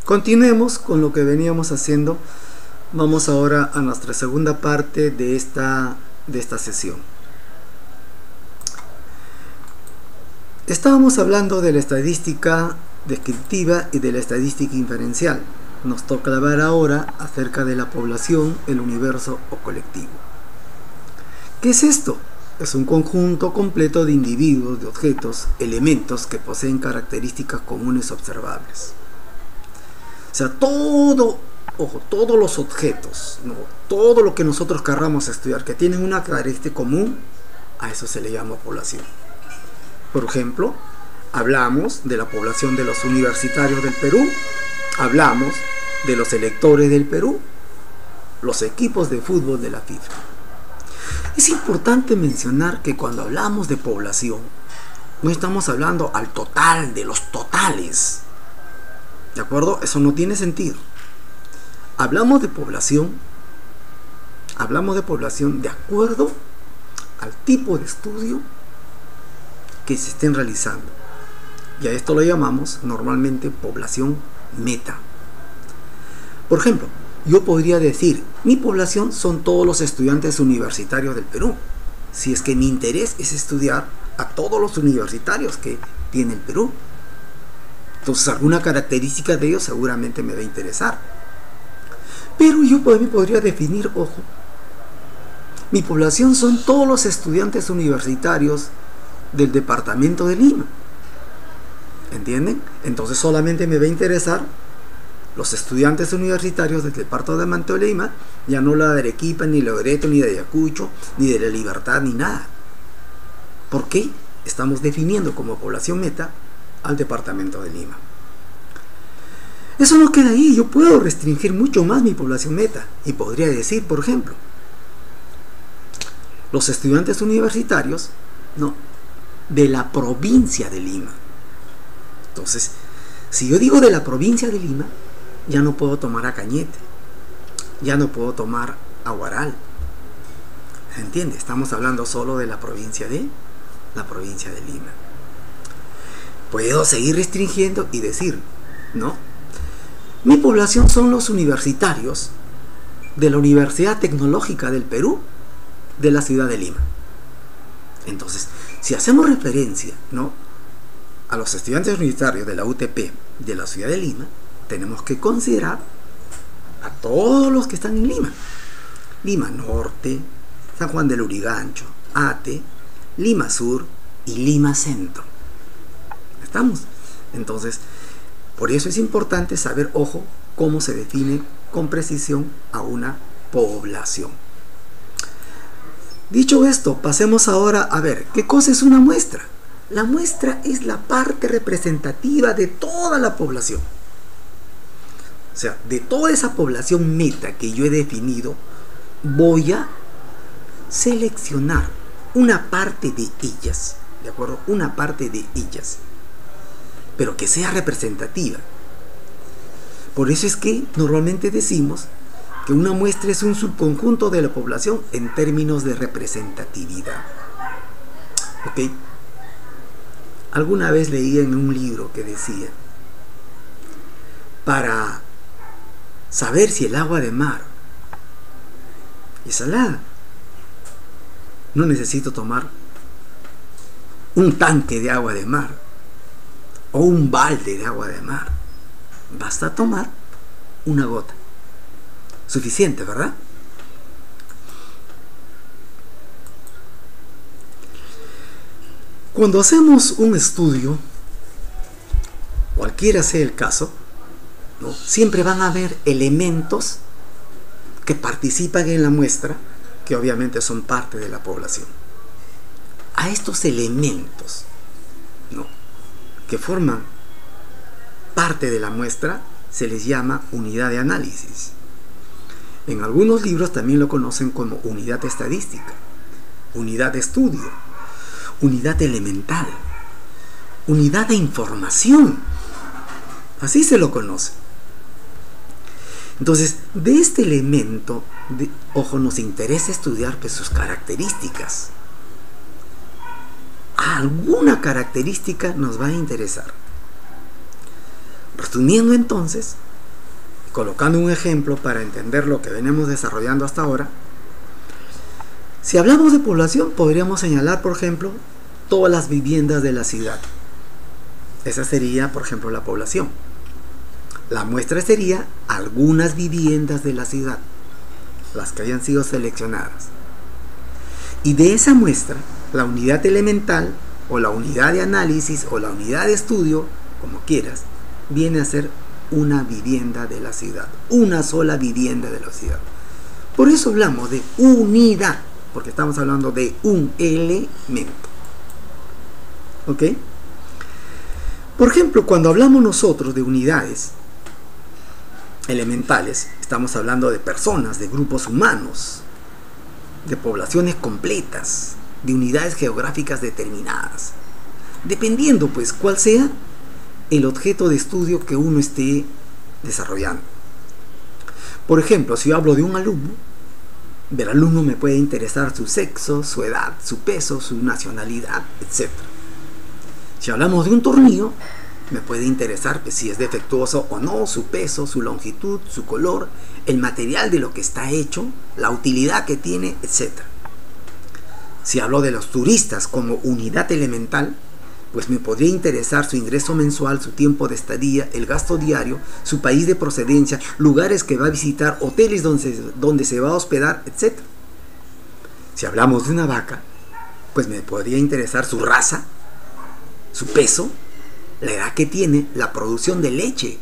Continuemos con lo que veníamos haciendo. Vamos ahora a nuestra segunda parte de esta sesión. Estábamos hablando de la estadística descriptiva y de la estadística inferencial. Nos toca hablar ahora acerca de la población, el universo o colectivo. ¿Qué es esto? Es un conjunto completo de individuos, de objetos, elementos que poseen características comunes observables. O sea, todos los objetos, ¿no? Todo lo que nosotros querramos estudiar que tienen una característica común, a eso se le llama población. Por ejemplo, hablamos de la población de los universitarios del Perú, hablamos de los electores del Perú, los equipos de fútbol de la FIFA. Es importante mencionar que cuando hablamos de población, no estamos hablando al total de los totales. ¿De acuerdo? Eso no tiene sentido. Hablamos de población de acuerdo al tipo de estudio que se estén realizando. Y a esto lo llamamos normalmente población meta. Por ejemplo, yo podría decir, mi población son todos los estudiantes universitarios del Perú, si es que mi interés es estudiar a todos los universitarios que tiene el Perú. Entonces alguna característica de ellos seguramente me va a interesar. Pero yo podría definir, ojo, mi población son todos los estudiantes universitarios del departamento de Lima. ¿Entienden? Entonces solamente me va a interesar los estudiantes universitarios del departamento de Lima, ya no la de Arequipa, ni la de Loreto, ni de Ayacucho, ni de La Libertad, ni nada. ¿Por qué? Estamos definiendo como población meta al departamento de Lima. Eso no queda ahí. Yo puedo restringir mucho más mi población meta y podría decir, por ejemplo, los estudiantes universitarios, ¿no?, de la provincia de Lima. Entonces, si yo digo de la provincia de Lima, ya no puedo tomar a Cañete, ya no puedo tomar a Huaral. ¿Se entiende? Estamos hablando solo de la provincia de Lima. Puedo seguir restringiendo y decir, ¿no?, mi población son los universitarios de la Universidad Tecnológica del Perú, de la ciudad de Lima. Entonces, si hacemos referencia, ¿no?, a los estudiantes universitarios de la UTP de la ciudad de Lima, tenemos que considerar a todos los que están en Lima. Lima Norte, San Juan del Urigancho, Ate, Lima Sur y Lima Centro. ¿Estamos? Entonces, por eso es importante saber, ojo, cómo se define con precisión a una población. Dicho esto, pasemos ahora a ver, ¿qué cosa es una muestra? La muestra es la parte representativa de toda la población. O sea, de toda esa población meta que yo he definido, voy a seleccionar una parte de ellas, ¿de acuerdo? Una parte de ellas, pero que sea representativa. Por eso es que normalmente decimos que una muestra es un subconjunto de la población en términos de representatividad. ¿Ok? Alguna vez leí en un libro que decía, para saber si el agua de mar es salada, no necesito tomar un tanque de agua de mar o un balde de agua de mar. Basta tomar una gota. Suficiente, ¿verdad? Cuando hacemos un estudio, cualquiera sea el caso, ¿no?, siempre van a haber elementos que participan en la muestra, que obviamente son parte de la población. A estos elementos, ¿no?, que forman parte de la muestra se les llama unidad de análisis. En algunos libros también lo conocen como unidad estadística, unidad de estudio, unidad elemental, unidad de información. Así se lo conoce. Entonces, de este elemento, ojo, nos interesa estudiar pues sus características. Alguna característica nos va a interesar. Resumiendo entonces, Colocando un ejemplo para entender lo que venimos desarrollando hasta ahora, si hablamos de población, podríamos señalar, por ejemplo, todas las viviendas de la ciudad. Esa sería, por ejemplo, la población. La muestra sería algunas viviendas de la ciudad, las que hayan sido seleccionadas. Y de esa muestra, la unidad elemental, o la unidad de análisis, o la unidad de estudio, como quieras, viene a ser una vivienda de la ciudad. Una sola vivienda de la ciudad. Por eso hablamos de unidad, porque estamos hablando de un elemento. ¿Ok? Por ejemplo, cuando hablamos nosotros de unidades elementales, estamos hablando de personas, de grupos humanos, de poblaciones completas, de unidades geográficas determinadas, dependiendo pues cuál sea el objeto de estudio que uno esté desarrollando. Por ejemplo, si yo hablo de un alumno, del alumno me puede interesar su sexo, su edad, su peso, su nacionalidad, etc. Si hablamos de un tornillo, me puede interesar pues, si es defectuoso o no, su peso, su longitud, su color, el material de lo que está hecho, la utilidad que tiene, etc. Si hablo de los turistas como unidad elemental, pues me podría interesar su ingreso mensual, su tiempo de estadía, el gasto diario, su país de procedencia, lugares que va a visitar, hoteles donde se va a hospedar, etc. Si hablamos de una vaca, pues me podría interesar su raza, su peso, la edad que tiene, la producción de leche,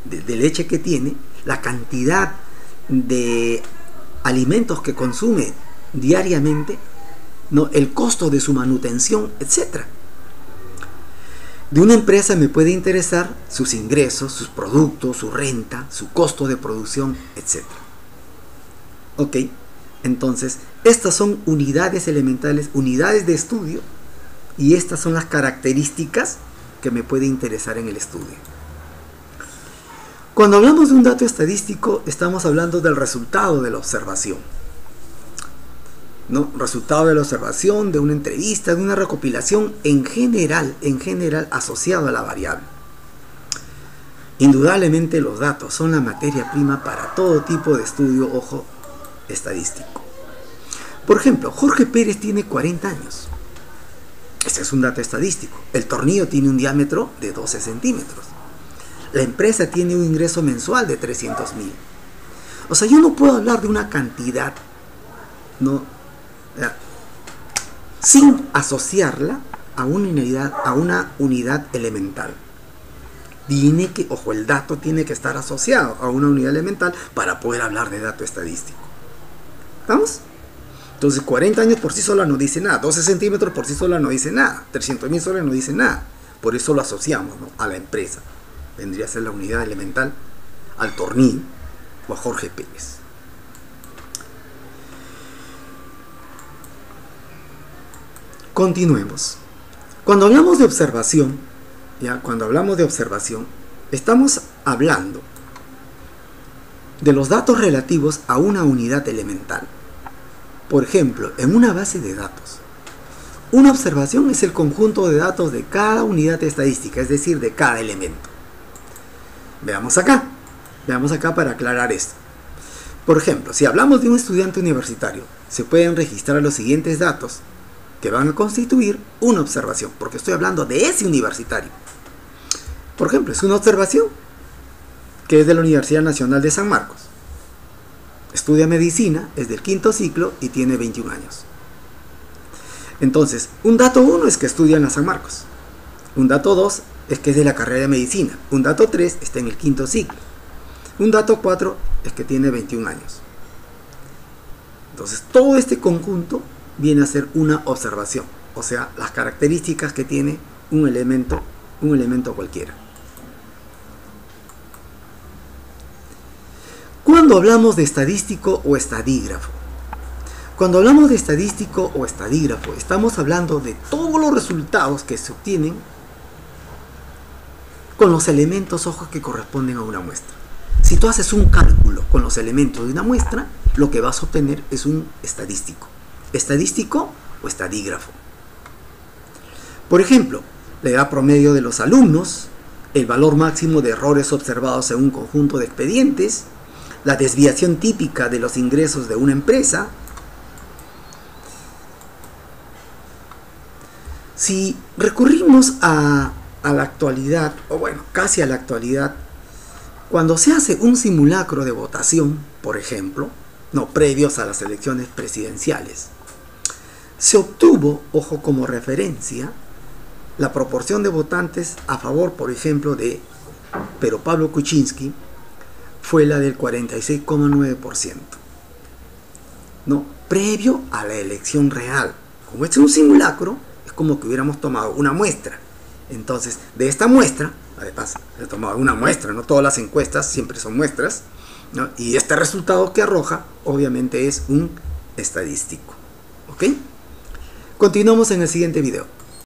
de leche que tiene, la cantidad de alimentos que consume diariamente, ¿no? El costo de su manutención, etc. De una empresa me puede interesar sus ingresos, sus productos, su renta, su costo de producción, etc. Ok, entonces estas son unidades elementales, unidades de estudio, y estas son las características que me puede interesar en el estudio. Cuando hablamos de un dato estadístico, estamos hablando del resultado de la observación, ¿no? Resultado de la observación, de una entrevista, de una recopilación en general asociado a la variable. Indudablemente los datos son la materia prima para todo tipo de estudio, ojo, estadístico. Por ejemplo, Jorge Pérez tiene 40 años. Este es un dato estadístico. El tornillo tiene un diámetro de 12 centímetros. La empresa tiene un ingreso mensual de 300.000. O sea, yo no puedo hablar de una cantidad, ¿no?, sin asociarla a una unidad elemental. El dato tiene que estar asociado a una unidad elemental para poder hablar de dato estadístico. ¿Vamos? Entonces 40 años por sí sola no dice nada, 12 centímetros por sí sola no dice nada, 300.000 soles no dice nada. Por eso lo asociamos, ¿no?, a la empresa. Vendría a ser la unidad elemental al tornillo o a Jorge Pérez. Continuemos. Cuando hablamos de observación, estamos hablando de los datos relativos a una unidad elemental. Por ejemplo, en una base de datos, una observación es el conjunto de datos de cada unidad estadística, es decir, de cada elemento. Veamos acá para aclarar esto. Por ejemplo, si hablamos de un estudiante universitario, se pueden registrar los siguientes datos que van a constituir una observación, porque estoy hablando de ese universitario. Por ejemplo, es una observación que es de la Universidad Nacional de San Marcos. Estudia medicina, es del 5º ciclo y tiene 21 años. Entonces, un dato 1 es que estudia en la San Marcos. Un dato 2 es que es de la carrera de medicina. Un dato 3 está en el 5º ciclo. Un dato 4 es que tiene 21 años. Entonces, todo este conjunto viene a ser una observación. O sea, las características que tiene un elemento cualquiera. Cuando hablamos de estadístico o estadígrafo, estamos hablando de todos los resultados que se obtienen con los elementos, ojos, que corresponden a una muestra. Si tú haces un cálculo con los elementos de una muestra, lo que vas a obtener es un estadístico o estadígrafo. Por ejemplo, la edad promedio de los alumnos, el valor máximo de errores observados en un conjunto de expedientes, la desviación típica de los ingresos de una empresa. Si recurrimos a la actualidad, o bueno, casi a la actualidad, cuando se hace un simulacro de votación, por ejemplo, no previos a las elecciones presidenciales, se obtuvo, ojo como referencia, la proporción de votantes a favor, por ejemplo, de Pedro Pablo Kuczynski fue la del 46,9%, ¿no? Previo a la elección real. Como es un simulacro, es como que hubiéramos tomado una muestra. Entonces, de esta muestra, además, he tomado una muestra, no todas las encuestas siempre son muestras, ¿no? Y este resultado que arroja, obviamente, es un estadístico. ¿Ok? Continuamos en el siguiente video.